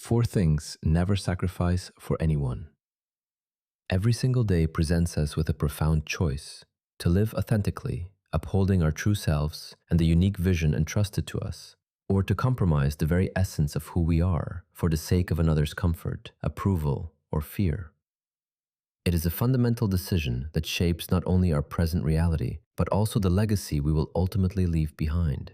Four things never sacrifice for anyone. Every single day presents us with a profound choice to live authentically, upholding our true selves and the unique vision entrusted to us, or to compromise the very essence of who we are for the sake of another's comfort, approval, or fear. It is a fundamental decision that shapes not only our present reality, but also the legacy we will ultimately leave behind.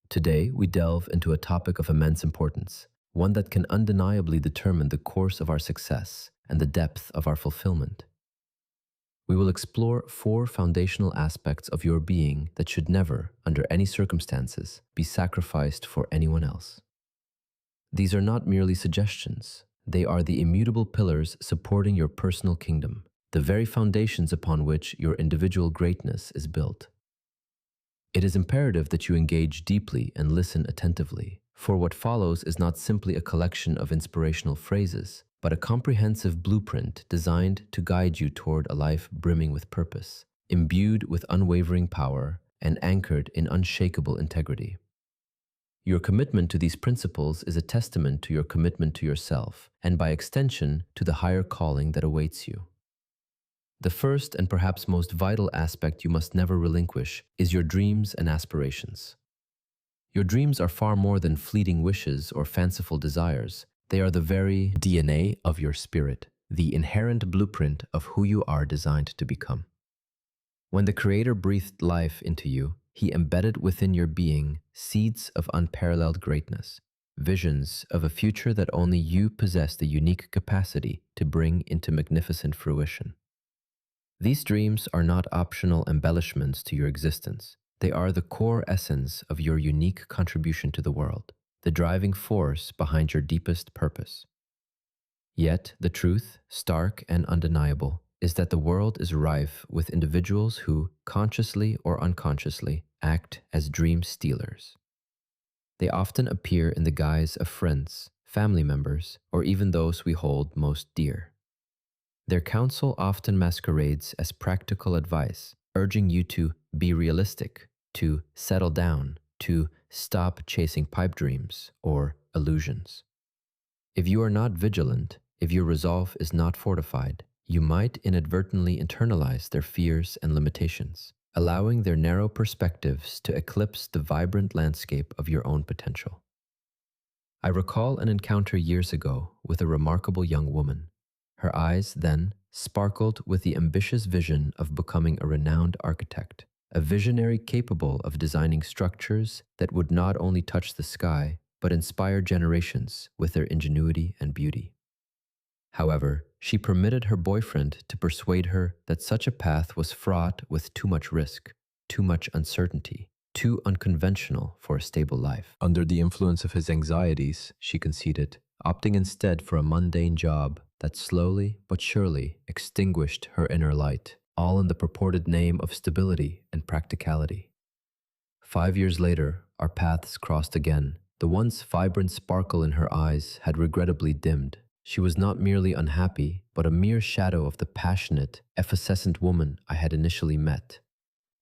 Today, we delve into a topic of immense importance, one that can undeniably determine the course of our success and the depth of our fulfillment. We will explore four foundational aspects of your being that should never, under any circumstances, be sacrificed for anyone else. These are not merely suggestions. They are the immutable pillars supporting your personal kingdom, the very foundations upon which your individual greatness is built. It is imperative that you engage deeply and listen attentively, for what follows is not simply a collection of inspirational phrases, but a comprehensive blueprint designed to guide you toward a life brimming with purpose, imbued with unwavering power, and anchored in unshakable integrity. Your commitment to these principles is a testament to your commitment to yourself, and by extension, to the higher calling that awaits you. The first and perhaps most vital aspect you must never relinquish is your dreams and aspirations. Your dreams are far more than fleeting wishes or fanciful desires. They are the very DNA of your spirit, the inherent blueprint of who you are designed to become. When the Creator breathed life into you, He embedded within your being seeds of unparalleled greatness, visions of a future that only you possess the unique capacity to bring into magnificent fruition. These dreams are not optional embellishments to your existence. They are the core essence of your unique contribution to the world, the driving force behind your deepest purpose. Yet, the truth, stark and undeniable, is that the world is rife with individuals who, consciously or unconsciously, act as dream stealers. They often appear in the guise of friends, family members, or even those we hold most dear. Their counsel often masquerades as practical advice, urging you to be realistic, to settle down, to stop chasing pipe dreams or illusions. If you are not vigilant, if your resolve is not fortified, you might inadvertently internalize their fears and limitations, allowing their narrow perspectives to eclipse the vibrant landscape of your own potential. I recall an encounter years ago with a remarkable young woman. Her eyes then sparkled with the ambitious vision of becoming a renowned architect, a visionary capable of designing structures that would not only touch the sky, but inspire generations with their ingenuity and beauty. However, she permitted her boyfriend to persuade her that such a path was fraught with too much risk, too much uncertainty, too unconventional for a stable life. Under the influence of his anxieties, she conceded, opting instead for a mundane job that slowly but surely extinguished her inner light, all in the purported name of stability and practicality. 5 years later, our paths crossed again. The once vibrant sparkle in her eyes had regrettably dimmed. She was not merely unhappy, but a mere shadow of the passionate, effervescent woman I had initially met.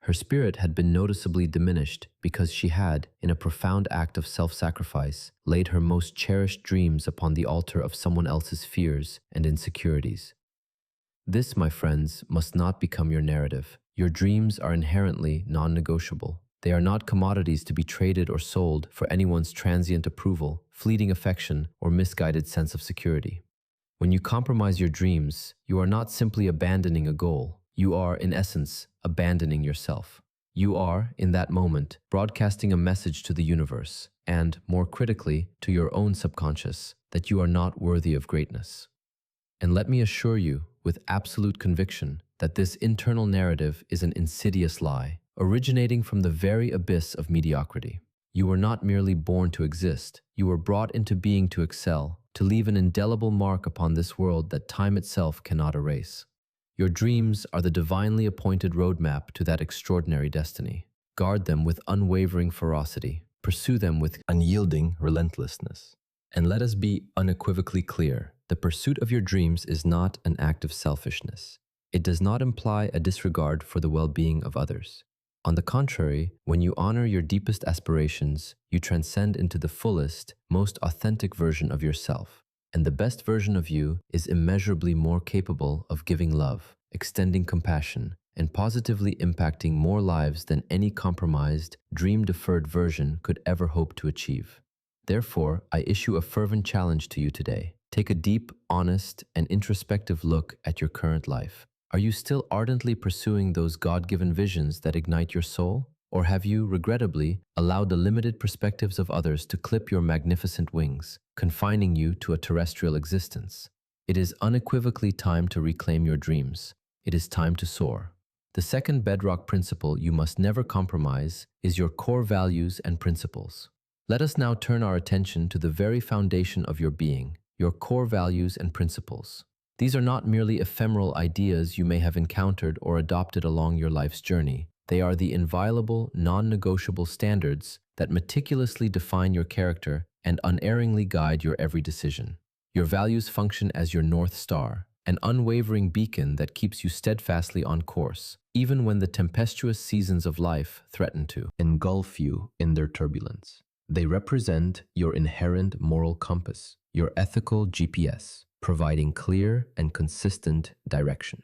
Her spirit had been noticeably diminished because she had, in a profound act of self-sacrifice, laid her most cherished dreams upon the altar of someone else's fears and insecurities. This, my friends, must not become your narrative. Your dreams are inherently non-negotiable. They are not commodities to be traded or sold for anyone's transient approval, fleeting affection, or misguided sense of security. When you compromise your dreams, you are not simply abandoning a goal. You are, in essence, abandoning yourself. You are, in that moment, broadcasting a message to the universe, and, more critically, to your own subconscious, that you are not worthy of greatness. And let me assure you, with absolute conviction, that this internal narrative is an insidious lie, originating from the very abyss of mediocrity. You were not merely born to exist. You were brought into being to excel, to leave an indelible mark upon this world that time itself cannot erase. Your dreams are the divinely appointed roadmap to that extraordinary destiny. Guard them with unwavering ferocity. Pursue them with unyielding relentlessness. And let us be unequivocally clear. The pursuit of your dreams is not an act of selfishness. It does not imply a disregard for the well-being of others. On the contrary, when you honor your deepest aspirations, you transcend into the fullest, most authentic version of yourself. And the best version of you is immeasurably more capable of giving love, extending compassion, and positively impacting more lives than any compromised, dream-deferred version could ever hope to achieve. Therefore, I issue a fervent challenge to you today. Take a deep, honest, and introspective look at your current life. Are you still ardently pursuing those God-given visions that ignite your soul? Or have you, regrettably, allowed the limited perspectives of others to clip your magnificent wings, confining you to a terrestrial existence? It is unequivocally time to reclaim your dreams. It is time to soar. The second bedrock principle you must never compromise is your core values and principles. Let us now turn our attention to the very foundation of your being, your core values and principles. These are not merely ephemeral ideas you may have encountered or adopted along your life's journey. They are the inviolable, non-negotiable standards that meticulously define your character and unerringly guide your every decision. Your values function as your North Star, an unwavering beacon that keeps you steadfastly on course, even when the tempestuous seasons of life threaten to engulf you in their turbulence. They represent your inherent moral compass, your ethical GPS, providing clear and consistent direction.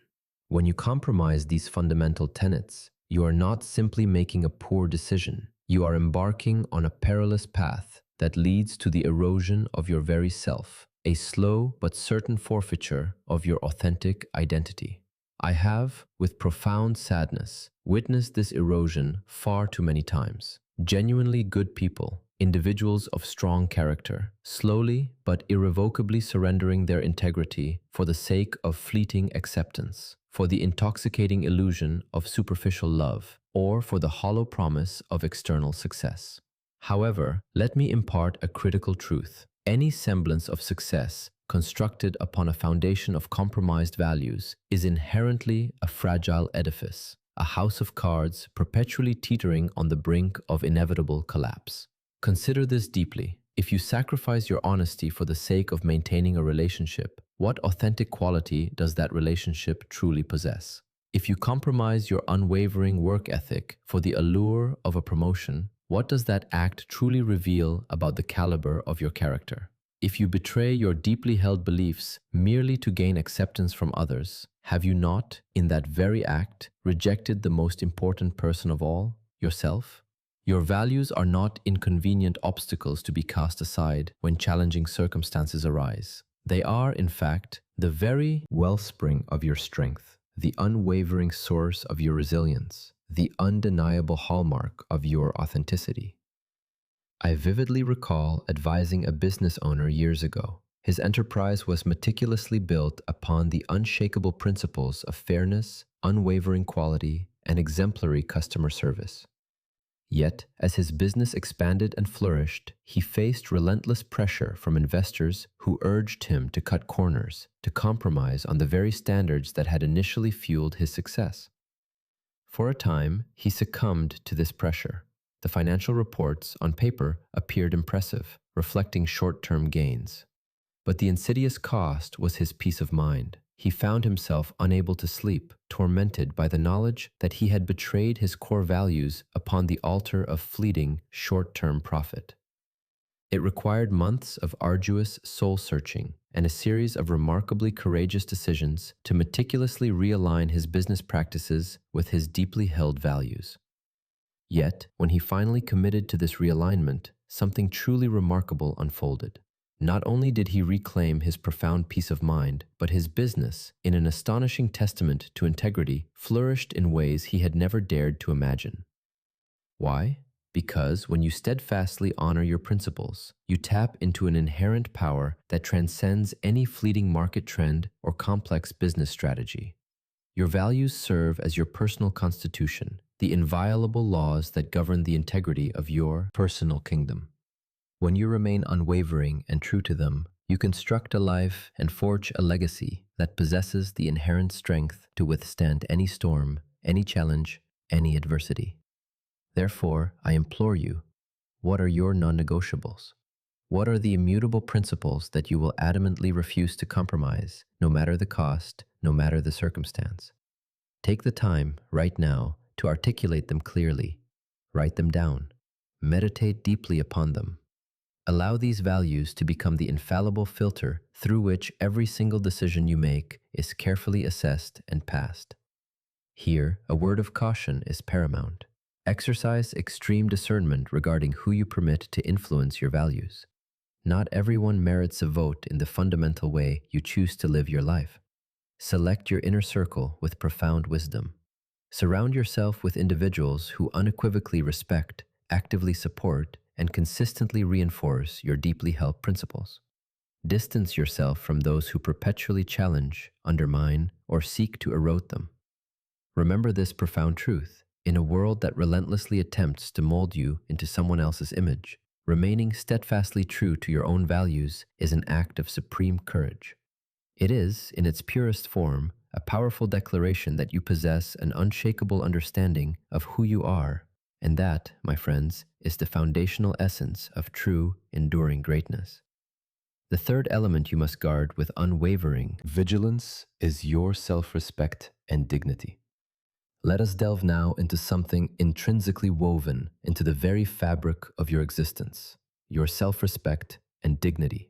When you compromise these fundamental tenets, you are not simply making a poor decision. You are embarking on a perilous path that leads to the erosion of your very self, a slow but certain forfeiture of your authentic identity. I have, with profound sadness, witnessed this erosion far too many times. Genuinely good people, individuals of strong character, slowly but irrevocably surrendering their integrity for the sake of fleeting acceptance, for the intoxicating illusion of superficial love, or for the hollow promise of external success. However, let me impart a critical truth. Any semblance of success constructed upon a foundation of compromised values is inherently a fragile edifice, a house of cards perpetually teetering on the brink of inevitable collapse. Consider this deeply. If you sacrifice your honesty for the sake of maintaining a relationship, what authentic quality does that relationship truly possess? If you compromise your unwavering work ethic for the allure of a promotion, what does that act truly reveal about the caliber of your character? If you betray your deeply held beliefs merely to gain acceptance from others, have you not, in that very act, rejected the most important person of all, yourself? Your values are not inconvenient obstacles to be cast aside when challenging circumstances arise. They are, in fact, the very wellspring of your strength, the unwavering source of your resilience, the undeniable hallmark of your authenticity. I vividly recall advising a business owner years ago. His enterprise was meticulously built upon the unshakable principles of fairness, unwavering quality, and exemplary customer service. Yet, as his business expanded and flourished, he faced relentless pressure from investors who urged him to cut corners, to compromise on the very standards that had initially fueled his success. For a time, he succumbed to this pressure. The financial reports, on paper, appeared impressive, reflecting short-term gains. But the insidious cost was his peace of mind. He found himself unable to sleep, tormented by the knowledge that he had betrayed his core values upon the altar of fleeting, short-term profit. It required months of arduous soul-searching and a series of remarkably courageous decisions to meticulously realign his business practices with his deeply held values. Yet, when he finally committed to this realignment, something truly remarkable unfolded. Not only did he reclaim his profound peace of mind, but his business, in an astonishing testament to integrity, flourished in ways he had never dared to imagine. Why? Because when you steadfastly honor your principles, you tap into an inherent power that transcends any fleeting market trend or complex business strategy. Your values serve as your personal constitution, the inviolable laws that govern the integrity of your personal kingdom. When you remain unwavering and true to them, you construct a life and forge a legacy that possesses the inherent strength to withstand any storm, any challenge, any adversity. Therefore, I implore you, what are your non-negotiables? What are the immutable principles that you will adamantly refuse to compromise, no matter the cost, no matter the circumstance? Take the time, right now, to articulate them clearly. Write them down. Meditate deeply upon them. Allow these values to become the infallible filter through which every single decision you make is carefully assessed and passed. Here, a word of caution is paramount. Exercise extreme discernment regarding who you permit to influence your values. Not everyone merits a vote in the fundamental way you choose to live your life. Select your inner circle with profound wisdom. Surround yourself with individuals who unequivocally respect, actively support, and consistently reinforce your deeply held principles. Distance yourself from those who perpetually challenge, undermine, or seek to erode them. Remember this profound truth. In a world that relentlessly attempts to mold you into someone else's image, remaining steadfastly true to your own values is an act of supreme courage. It is, in its purest form, a powerful declaration that you possess an unshakable understanding of who you are, and that, my friends, is the foundational essence of true, enduring greatness. The third element you must guard with unwavering vigilance is your self-respect and dignity. Let us delve now into something intrinsically woven into the very fabric of your existence, your self-respect and dignity.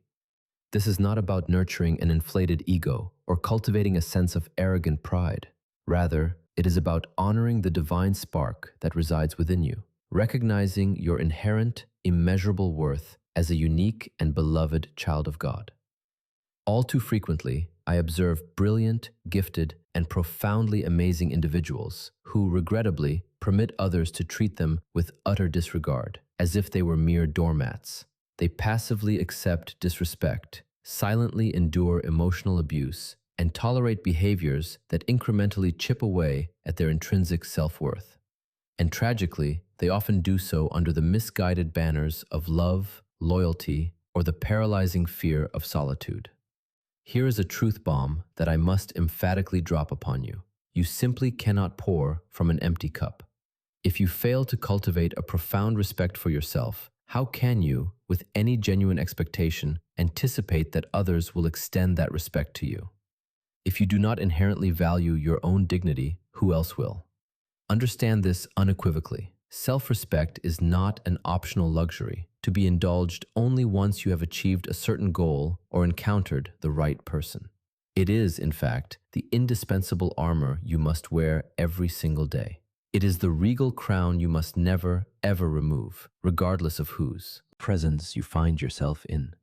This is not about nurturing an inflated ego or cultivating a sense of arrogant pride. Rather, it is about honoring the divine spark that resides within you, recognizing your inherent, immeasurable worth as a unique and beloved child of God. All too frequently, I observe brilliant, gifted, and profoundly amazing individuals who, regrettably, permit others to treat them with utter disregard, as if they were mere doormats. They passively accept disrespect, silently endure emotional abuse, and tolerate behaviors that incrementally chip away at their intrinsic self-worth. And tragically, they often do so under the misguided banners of love, loyalty, or the paralyzing fear of solitude. Here is a truth bomb that I must emphatically drop upon you. You simply cannot pour from an empty cup. If you fail to cultivate a profound respect for yourself, how can you, with any genuine expectation, anticipate that others will extend that respect to you? If you do not inherently value your own dignity, who else will? Understand this unequivocally. Self-respect is not an optional luxury to be indulged only once you have achieved a certain goal or encountered the right person. It is, in fact, the indispensable armor you must wear every single day. It is the regal crown you must never, ever remove, regardless of whose presence you find yourself in.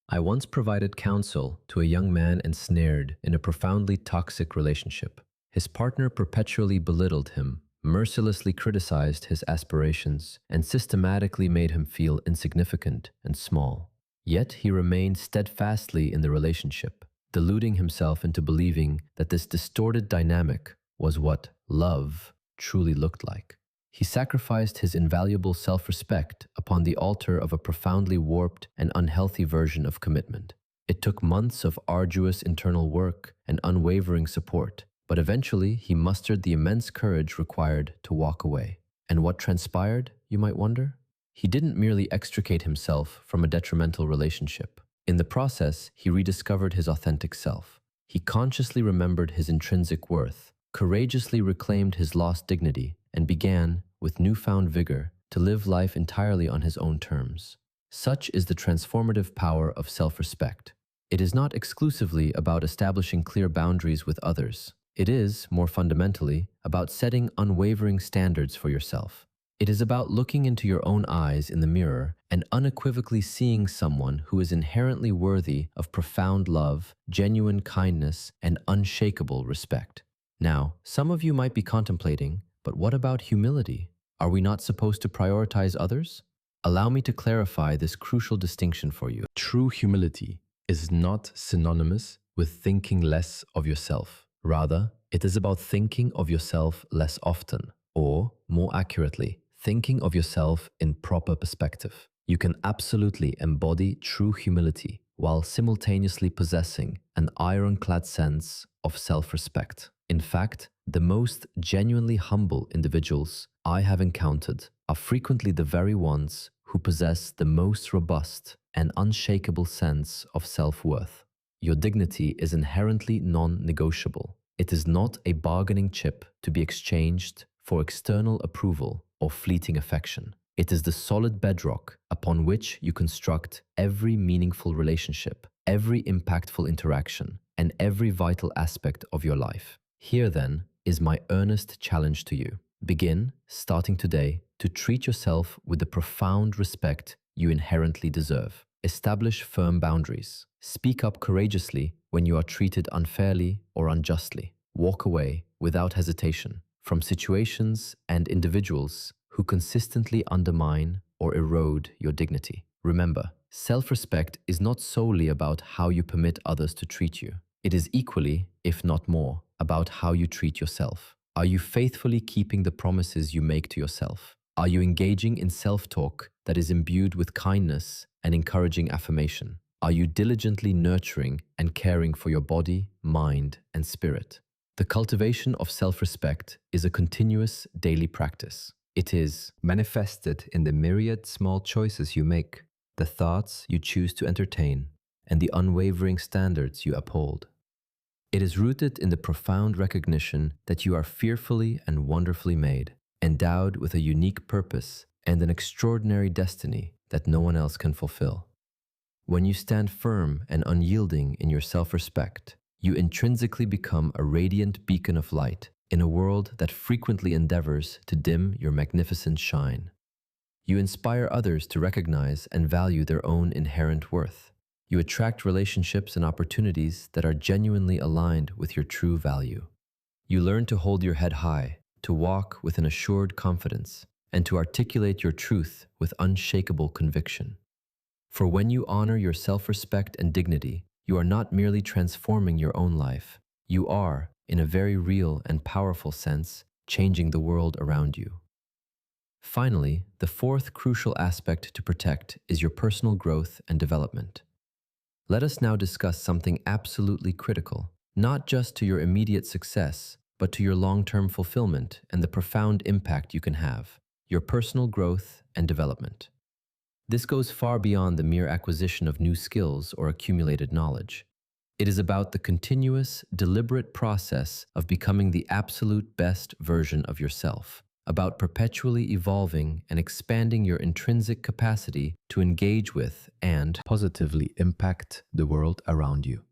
I once provided counsel to a young man ensnared in a profoundly toxic relationship. His partner perpetually belittled him, mercilessly criticized his aspirations, and systematically made him feel insignificant and small. Yet he remained steadfastly in the relationship, deluding himself into believing that this distorted dynamic was what love truly looked like. He sacrificed his invaluable self-respect upon the altar of a profoundly warped and unhealthy version of commitment. It took months of arduous internal work and unwavering support, but eventually he mustered the immense courage required to walk away. And what transpired, you might wonder? He didn't merely extricate himself from a detrimental relationship. In the process, he rediscovered his authentic self. He consciously remembered his intrinsic worth, courageously reclaimed his lost dignity, and began, with newfound vigor, to live life entirely on his own terms. Such is the transformative power of self-respect. It is not exclusively about establishing clear boundaries with others. It is, more fundamentally, about setting unwavering standards for yourself. It is about looking into your own eyes in the mirror and unequivocally seeing someone who is inherently worthy of profound love, genuine kindness, and unshakable respect. Now, some of you might be contemplating, but what about humility? Are we not supposed to prioritize others? Allow me to clarify this crucial distinction for you. True humility is not synonymous with thinking less of yourself. Rather, it is about thinking of yourself less often, or, more accurately, thinking of yourself in proper perspective. You can absolutely embody true humility while simultaneously possessing an ironclad sense of self-respect. In fact, the most genuinely humble individuals I have encountered are frequently the very ones who possess the most robust and unshakable sense of self-worth. Your dignity is inherently non-negotiable. It is not a bargaining chip to be exchanged for external approval or fleeting affection. It is the solid bedrock upon which you construct every meaningful relationship, every impactful interaction, and every vital aspect of your life. Here, then, is my earnest challenge to you. Begin, starting today, to treat yourself with the profound respect you inherently deserve. Establish firm boundaries. Speak up courageously when you are treated unfairly or unjustly. Walk away without hesitation from situations and individuals who consistently undermine or erode your dignity. Remember, self-respect is not solely about how you permit others to treat you. It is equally, if not more, about how you treat yourself. Are you faithfully keeping the promises you make to yourself? Are you engaging in self-talk that is imbued with kindness and encouraging affirmation? Are you diligently nurturing and caring for your body, mind, and spirit? The cultivation of self-respect is a continuous daily practice. It is manifested in the myriad small choices you make, the thoughts you choose to entertain, and the unwavering standards you uphold. It is rooted in the profound recognition that you are fearfully and wonderfully made, endowed with a unique purpose and an extraordinary destiny that no one else can fulfill. When you stand firm and unyielding in your self-respect, you intrinsically become a radiant beacon of light in a world that frequently endeavors to dim your magnificent shine. You inspire others to recognize and value their own inherent worth. You attract relationships and opportunities that are genuinely aligned with your true value. You learn to hold your head high, to walk with an assured confidence, and to articulate your truth with unshakable conviction. For when you honor your self-respect and dignity, you are not merely transforming your own life. You are, in a very real and powerful sense, changing the world around you. Finally, the fourth crucial aspect to protect is your personal growth and development. Let us now discuss something absolutely critical, not just to your immediate success, but to your long-term fulfillment and the profound impact you can have, your personal growth and development. This goes far beyond the mere acquisition of new skills or accumulated knowledge. It is about the continuous, deliberate process of becoming the absolute best version of yourself, about perpetually evolving and expanding your intrinsic capacity to engage with and positively impact the world around you.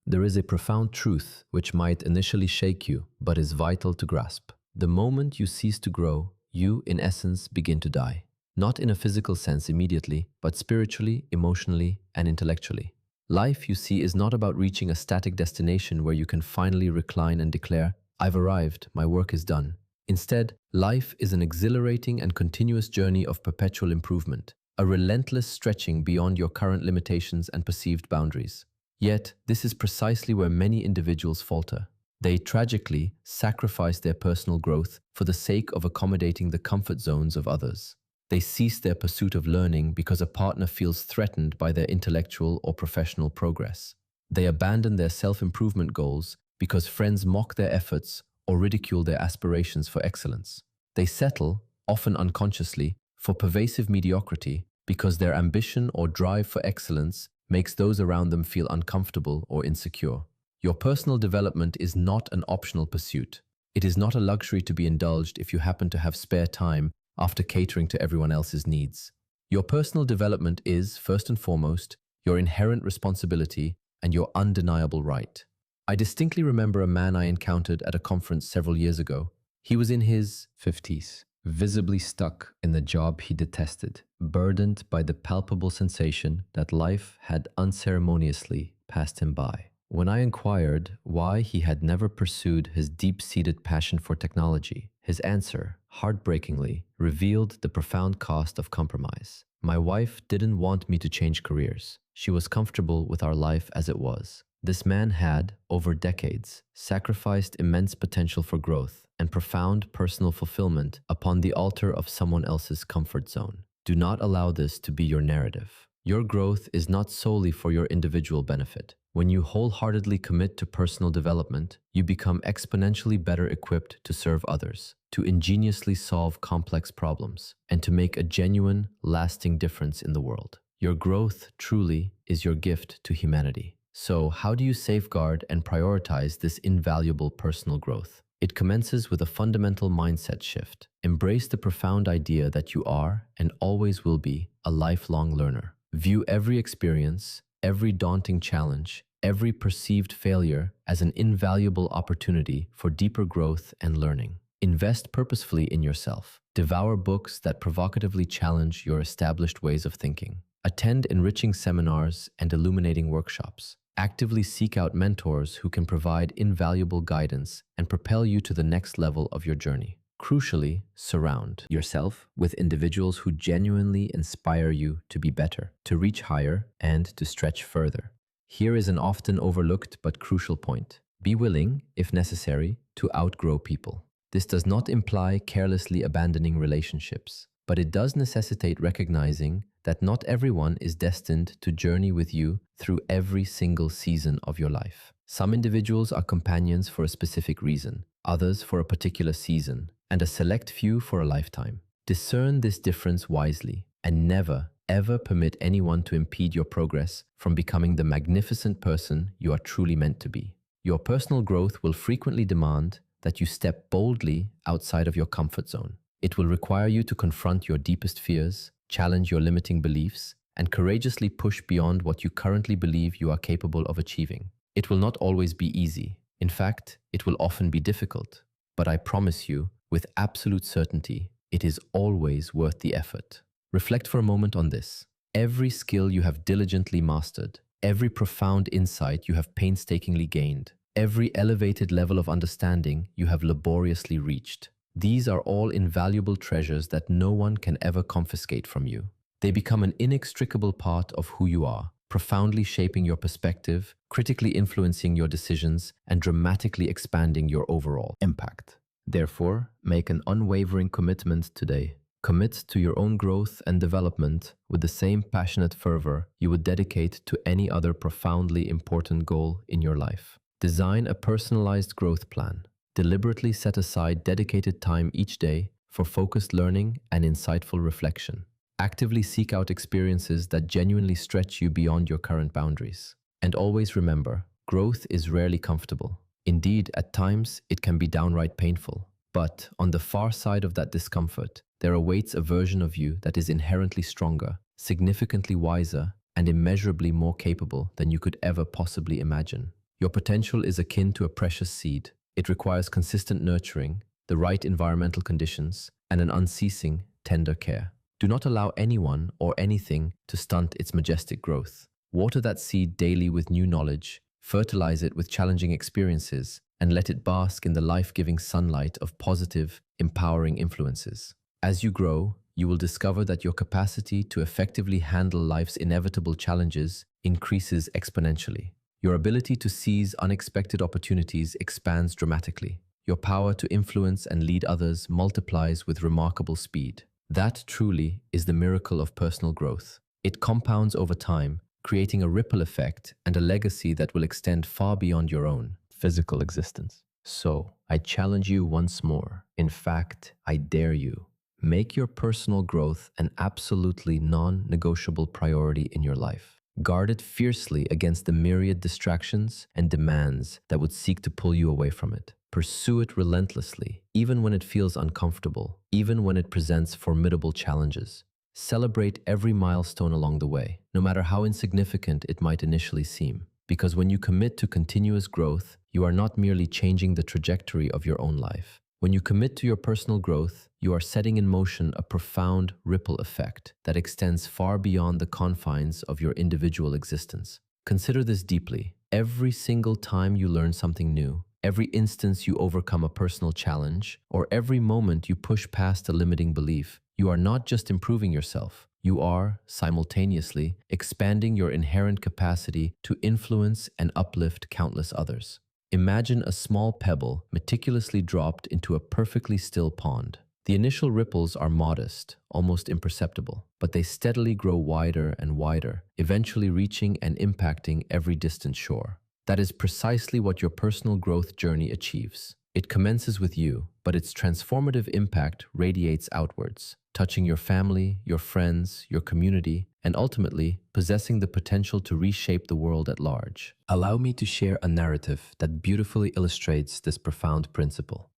There is a profound truth which might initially shake you, but is vital to grasp. The moment you cease to grow, you, in essence, begin to die. Not in a physical sense immediately, but spiritually, emotionally, and intellectually. Life, you see, is not about reaching a static destination where you can finally recline and declare, "I've arrived, my work is done." Instead, life is an exhilarating and continuous journey of perpetual improvement, a relentless stretching beyond your current limitations and perceived boundaries. Yet, this is precisely where many individuals falter. They tragically sacrifice their personal growth for the sake of accommodating the comfort zones of others. They cease their pursuit of learning because a partner feels threatened by their intellectual or professional progress. They abandon their self-improvement goals because friends mock their efforts or ridicule their aspirations for excellence. They settle, often unconsciously, for pervasive mediocrity because their ambition or drive for excellence makes those around them feel uncomfortable or insecure. Your personal development is not an optional pursuit. It is not a luxury to be indulged if you happen to have spare time after catering to everyone else's needs. Your personal development is, first and foremost, your inherent responsibility and your undeniable right. I distinctly remember a man I encountered at a conference several years ago. He was in his 50s, visibly stuck in the job he detested, burdened by the palpable sensation that life had unceremoniously passed him by. When I inquired why he had never pursued his deep-seated passion for technology, his answer, heartbreakingly, revealed the profound cost of compromise. My wife didn't want me to change careers. She was comfortable with our life as it was. This man had, over decades, sacrificed immense potential for growth and profound personal fulfillment upon the altar of someone else's comfort zone. Do not allow this to be your narrative. Your growth is not solely for your individual benefit. When you wholeheartedly commit to personal development, you become exponentially better equipped to serve others, to ingeniously solve complex problems, and to make a genuine, lasting difference in the world. Your growth, truly, is your gift to humanity. So, how do you safeguard and prioritize this invaluable personal growth? It commences with a fundamental mindset shift. Embrace the profound idea that you are and always will be a lifelong learner. View every experience, every daunting challenge, every perceived failure as an invaluable opportunity for deeper growth and learning. Invest purposefully in yourself. Devour books that provocatively challenge your established ways of thinking. Attend enriching seminars and illuminating workshops. Actively seek out mentors who can provide invaluable guidance and propel you to the next level of your journey. Crucially, surround yourself with individuals who genuinely inspire you to be better, to reach higher, and to stretch further. Here is an often overlooked but crucial point. Be willing, if necessary, to outgrow people. This does not imply carelessly abandoning relationships, but it does necessitate recognizing that not everyone is destined to journey with you through every single season of your life. Some individuals are companions for a specific reason, others for a particular season, and a select few for a lifetime. Discern this difference wisely and never, ever permit anyone to impede your progress from becoming the magnificent person you are truly meant to be. Your personal growth will frequently demand that you step boldly outside of your comfort zone. It will require you to confront your deepest fears, challenge your limiting beliefs, and courageously push beyond what you currently believe you are capable of achieving. It will not always be easy. In fact, it will often be difficult. But I promise you, with absolute certainty, it is always worth the effort. Reflect for a moment on this. Every skill you have diligently mastered, every profound insight you have painstakingly gained, every elevated level of understanding you have laboriously reached, these are all invaluable treasures that no one can ever confiscate from you. They become an inextricable part of who you are, profoundly shaping your perspective, critically influencing your decisions, and dramatically expanding your overall impact. Therefore, make an unwavering commitment today. Commit to your own growth and development with the same passionate fervor you would dedicate to any other profoundly important goal in your life. Design a personalized growth plan. Deliberately set aside dedicated time each day for focused learning and insightful reflection. Actively seek out experiences that genuinely stretch you beyond your current boundaries. And always remember, growth is rarely comfortable. Indeed, at times, it can be downright painful. But on the far side of that discomfort, there awaits a version of you that is inherently stronger, significantly wiser, and immeasurably more capable than you could ever possibly imagine. Your potential is akin to a precious seed. It requires consistent nurturing, the right environmental conditions, and an unceasing, tender care. Do not allow anyone or anything to stunt its majestic growth. Water that seed daily with new knowledge, fertilize it with challenging experiences, and let it bask in the life-giving sunlight of positive, empowering influences. As you grow, you will discover that your capacity to effectively handle life's inevitable challenges increases exponentially. Your ability to seize unexpected opportunities expands dramatically. Your power to influence and lead others multiplies with remarkable speed. That truly is the miracle of personal growth. It compounds over time, creating a ripple effect and a legacy that will extend far beyond your own physical existence. So, I challenge you once more. In fact, I dare you. Make your personal growth an absolutely non-negotiable priority in your life. Guard it fiercely against the myriad distractions and demands that would seek to pull you away from it. Pursue it relentlessly, even when it feels uncomfortable, even when it presents formidable challenges. Celebrate every milestone along the way, no matter how insignificant it might initially seem. Because when you commit to continuous growth, you are not merely changing the trajectory of your own life. When you commit to your personal growth, you are setting in motion a profound ripple effect that extends far beyond the confines of your individual existence. Consider this deeply. Every single time you learn something new, every instance you overcome a personal challenge, or every moment you push past a limiting belief, you are not just improving yourself, you are, simultaneously, expanding your inherent capacity to influence and uplift countless others. Imagine a small pebble meticulously dropped into a perfectly still pond. The initial ripples are modest, almost imperceptible, but they steadily grow wider and wider, eventually reaching and impacting every distant shore. That is precisely what your personal growth journey achieves. It commences with you, but its transformative impact radiates outwards, touching your family, your friends, your community, and ultimately possessing the potential to reshape the world at large. Allow me to share a narrative that beautifully illustrates this profound principle.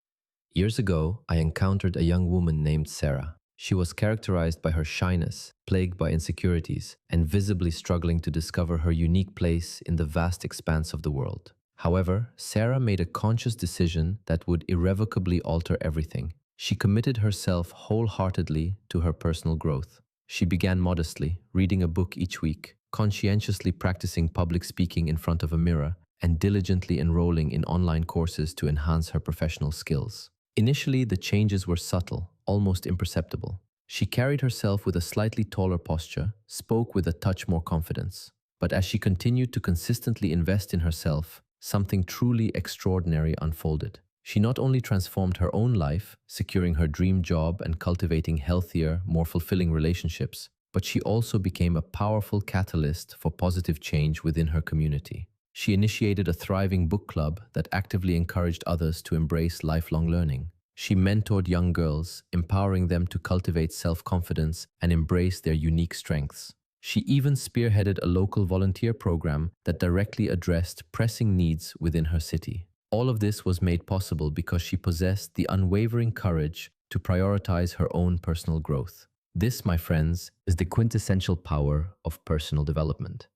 Years ago, I encountered a young woman named Sarah. She was characterized by her shyness, plagued by insecurities, and visibly struggling to discover her unique place in the vast expanse of the world. However, Sarah made a conscious decision that would irrevocably alter everything. She committed herself wholeheartedly to her personal growth. She began modestly, reading a book each week, conscientiously practicing public speaking in front of a mirror, and diligently enrolling in online courses to enhance her professional skills. Initially, the changes were subtle, almost imperceptible. She carried herself with a slightly taller posture, spoke with a touch more confidence. But as she continued to consistently invest in herself, something truly extraordinary unfolded. She not only transformed her own life, securing her dream job and cultivating healthier, more fulfilling relationships, but she also became a powerful catalyst for positive change within her community. She initiated a thriving book club that actively encouraged others to embrace lifelong learning. She mentored young girls, empowering them to cultivate self-confidence and embrace their unique strengths. She even spearheaded a local volunteer program that directly addressed pressing needs within her city. All of this was made possible because she possessed the unwavering courage to prioritize her own personal growth. This, my friends, is the quintessential power of personal development.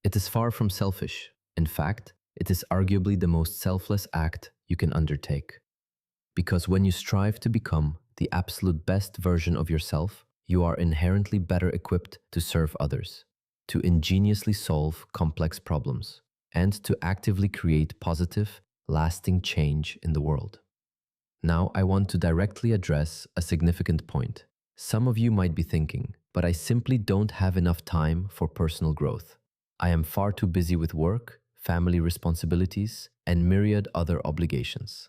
It is far from selfish. In fact, it is arguably the most selfless act you can undertake. Because when you strive to become the absolute best version of yourself, you are inherently better equipped to serve others, to ingeniously solve complex problems, and to actively create positive, lasting change in the world. Now, I want to directly address a significant point. Some of you might be thinking, but I simply don't have enough time for personal growth. I am far too busy with work, family responsibilities, and myriad other obligations.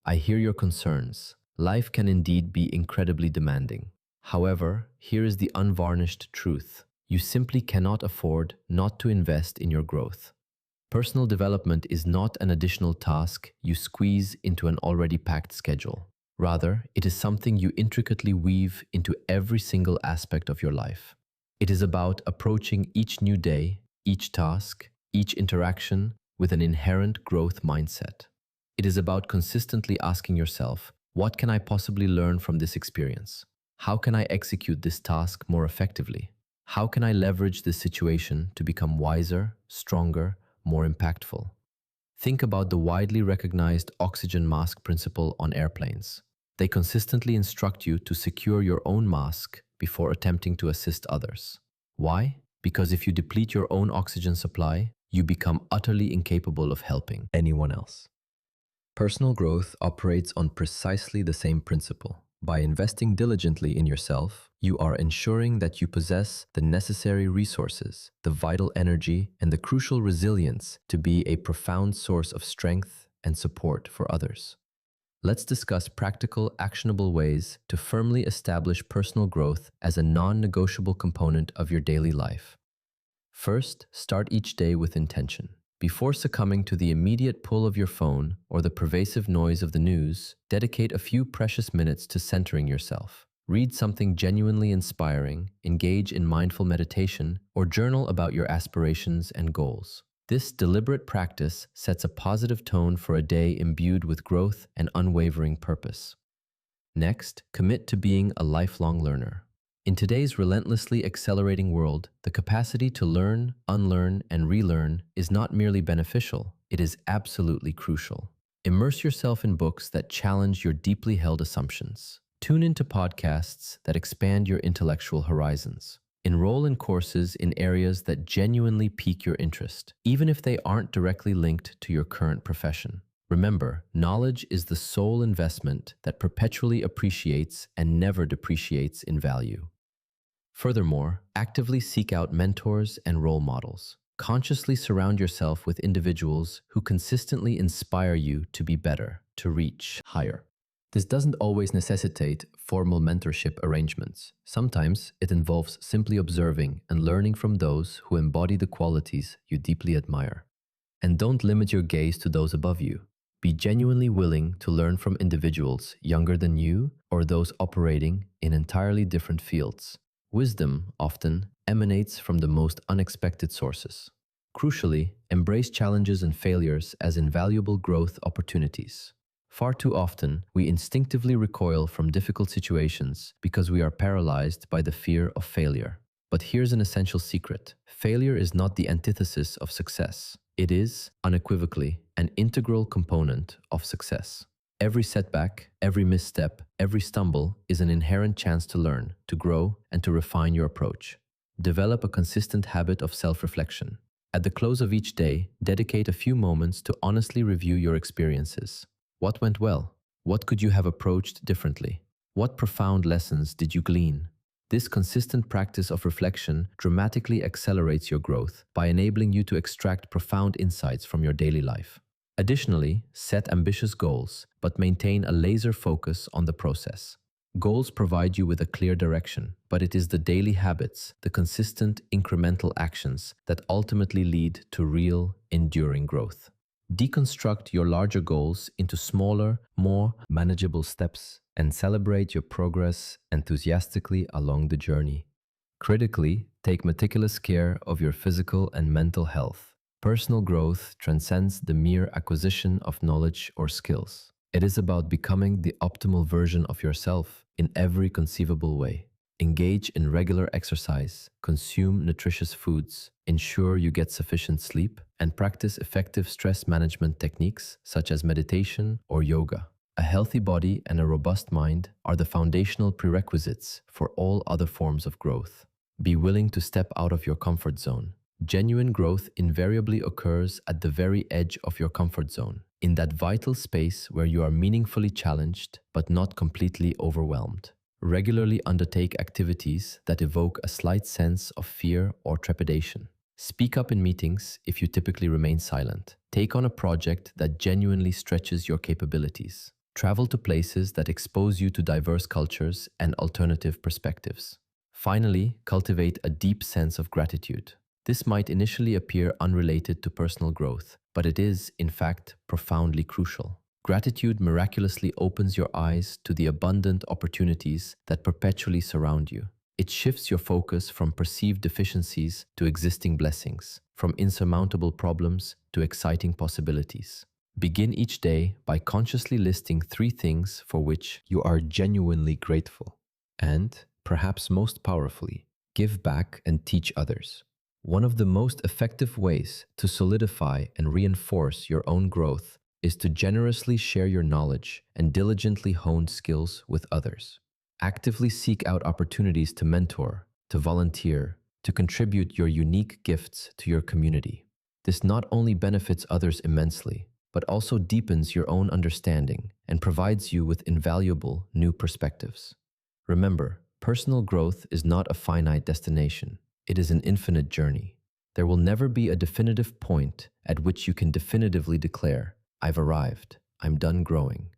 I hear your concerns. Life can indeed be incredibly demanding. However, here is the unvarnished truth. You simply cannot afford not to invest in your growth. Personal development is not an additional task you squeeze into an already packed schedule. Rather, it is something you intricately weave into every single aspect of your life. It is about approaching each new day, each task, each interaction with an inherent growth mindset. It is about consistently asking yourself, what can I possibly learn from this experience? How can I execute this task more effectively? How can I leverage this situation to become wiser, stronger, more impactful? Think about the widely recognized oxygen mask principle on airplanes. They consistently instruct you to secure your own mask before attempting to assist others. Why? Because if you deplete your own oxygen supply, you become utterly incapable of helping anyone else. Personal growth operates on precisely the same principle. By investing diligently in yourself, you are ensuring that you possess the necessary resources, the vital energy, and the crucial resilience to be a profound source of strength and support for others. Let's discuss practical, actionable ways to firmly establish personal growth as a non-negotiable component of your daily life. First, start each day with intention. Before succumbing to the immediate pull of your phone or the pervasive noise of the news, dedicate a few precious minutes to centering yourself. Read something genuinely inspiring, engage in mindful meditation, or journal about your aspirations and goals. This deliberate practice sets a positive tone for a day imbued with growth and unwavering purpose. Next, commit to being a lifelong learner. In today's relentlessly accelerating world, the capacity to learn, unlearn, and relearn is not merely beneficial, it is absolutely crucial. Immerse yourself in books that challenge your deeply held assumptions. Tune into podcasts that expand your intellectual horizons. Enroll in courses in areas that genuinely pique your interest, even if they aren't directly linked to your current profession. Remember, knowledge is the sole investment that perpetually appreciates and never depreciates in value. Furthermore, actively seek out mentors and role models. Consciously surround yourself with individuals who consistently inspire you to be better, to reach higher. This doesn't always necessitate formal mentorship arrangements. Sometimes it involves simply observing and learning from those who embody the qualities you deeply admire. And don't limit your gaze to those above you. Be genuinely willing to learn from individuals younger than you or those operating in entirely different fields. Wisdom often emanates from the most unexpected sources. Crucially, embrace challenges and failures as invaluable growth opportunities. Far too often, we instinctively recoil from difficult situations because we are paralyzed by the fear of failure. But here's an essential secret. Failure is not the antithesis of success. It is, unequivocally, an integral component of success. Every setback, every misstep, every stumble is an inherent chance to learn, to grow, and to refine your approach. Develop a consistent habit of self-reflection. At the close of each day, dedicate a few moments to honestly review your experiences. What went well? What could you have approached differently? What profound lessons did you glean? This consistent practice of reflection dramatically accelerates your growth by enabling you to extract profound insights from your daily life. Additionally, set ambitious goals, but maintain a laser focus on the process. Goals provide you with a clear direction, but it is the daily habits, the consistent incremental actions that ultimately lead to real, enduring growth. Deconstruct your larger goals into smaller, more manageable steps and celebrate your progress enthusiastically along the journey. Critically, take meticulous care of your physical and mental health. Personal growth transcends the mere acquisition of knowledge or skills. It is about becoming the optimal version of yourself in every conceivable way. Engage in regular exercise, consume nutritious foods, ensure you get sufficient sleep, and practice effective stress management techniques such as meditation or yoga. A healthy body and a robust mind are the foundational prerequisites for all other forms of growth. Be willing to step out of your comfort zone. Genuine growth invariably occurs at the very edge of your comfort zone, in that vital space where you are meaningfully challenged but not completely overwhelmed. Regularly undertake activities that evoke a slight sense of fear or trepidation. Speak up in meetings if you typically remain silent. Take on a project that genuinely stretches your capabilities. Travel to places that expose you to diverse cultures and alternative perspectives. Finally, cultivate a deep sense of gratitude. This might initially appear unrelated to personal growth, but it is, in fact, profoundly crucial. Gratitude miraculously opens your eyes to the abundant opportunities that perpetually surround you. It shifts your focus from perceived deficiencies to existing blessings, from insurmountable problems to exciting possibilities. Begin each day by consciously listing 3 things for which you are genuinely grateful. And, perhaps most powerfully, give back and teach others. One of the most effective ways to solidify and reinforce your own growth is to generously share your knowledge and diligently hone skills with others. Actively seek out opportunities to mentor, to volunteer, to contribute your unique gifts to your community. This not only benefits others immensely, but also deepens your own understanding and provides you with invaluable new perspectives. Remember, personal growth is not a finite destination. It is an infinite journey. There will never be a definitive point at which you can definitively declare, "I've arrived, I'm done growing."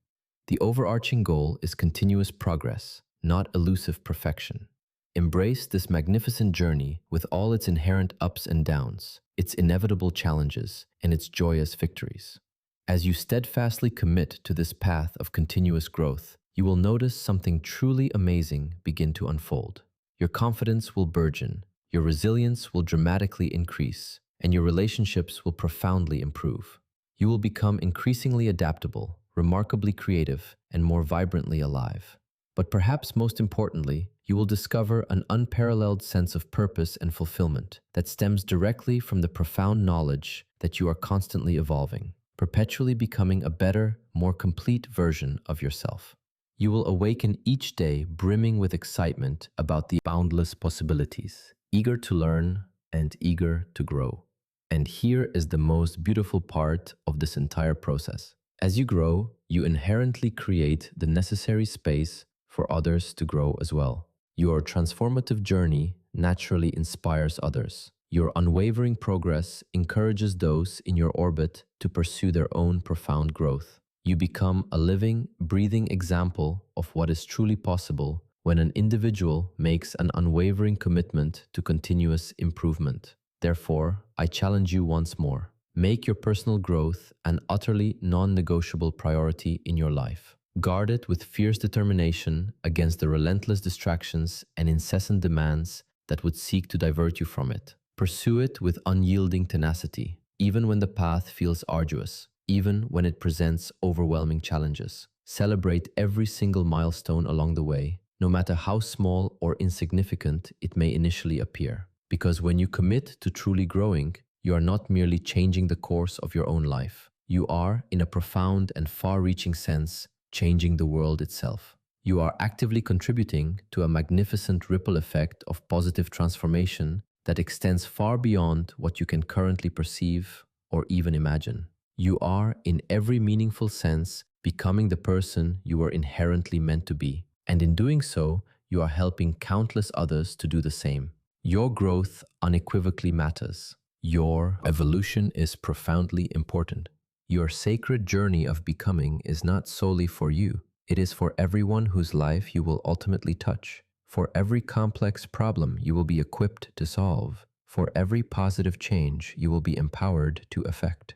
The overarching goal is continuous progress, not elusive perfection. Embrace this magnificent journey with all its inherent ups and downs, its inevitable challenges, and its joyous victories. As you steadfastly commit to this path of continuous growth, you will notice something truly amazing begin to unfold. Your confidence will burgeon, your resilience will dramatically increase, and your relationships will profoundly improve. You will become increasingly adaptable, remarkably creative, and more vibrantly alive. But perhaps most importantly, you will discover an unparalleled sense of purpose and fulfillment that stems directly from the profound knowledge that you are constantly evolving, perpetually becoming a better, more complete version of yourself. You will awaken each day brimming with excitement about the boundless possibilities, eager to learn and eager to grow. And here is the most beautiful part of this entire process. As you grow, you inherently create the necessary space for others to grow as well. Your transformative journey naturally inspires others. Your unwavering progress encourages those in your orbit to pursue their own profound growth. You become a living, breathing example of what is truly possible when an individual makes an unwavering commitment to continuous improvement. Therefore, I challenge you once more. Make your personal growth an utterly non-negotiable priority in your life. Guard it with fierce determination against the relentless distractions and incessant demands that would seek to divert you from it. Pursue it with unyielding tenacity, even when the path feels arduous, even when it presents overwhelming challenges. Celebrate every single milestone along the way, no matter how small or insignificant it may initially appear. Because when you commit to truly growing, you are not merely changing the course of your own life. You are, in a profound and far-reaching sense, changing the world itself. You are actively contributing to a magnificent ripple effect of positive transformation that extends far beyond what you can currently perceive or even imagine. You are, in every meaningful sense, becoming the person you were inherently meant to be. And in doing so, you are helping countless others to do the same. Your growth unequivocally matters. Your evolution is profoundly important. Your sacred journey of becoming is not solely for you. It is for everyone whose life you will ultimately touch. For every complex problem you will be equipped to solve. For every positive change you will be empowered to effect.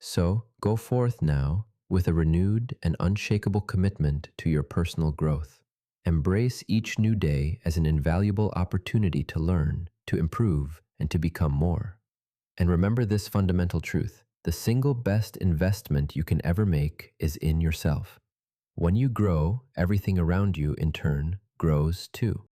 So, go forth now with a renewed and unshakable commitment to your personal growth. Embrace each new day as an invaluable opportunity to learn, to improve, and to become more. And remember this fundamental truth: the single best investment you can ever make is in yourself. When you grow, everything around you, in turn, grows too.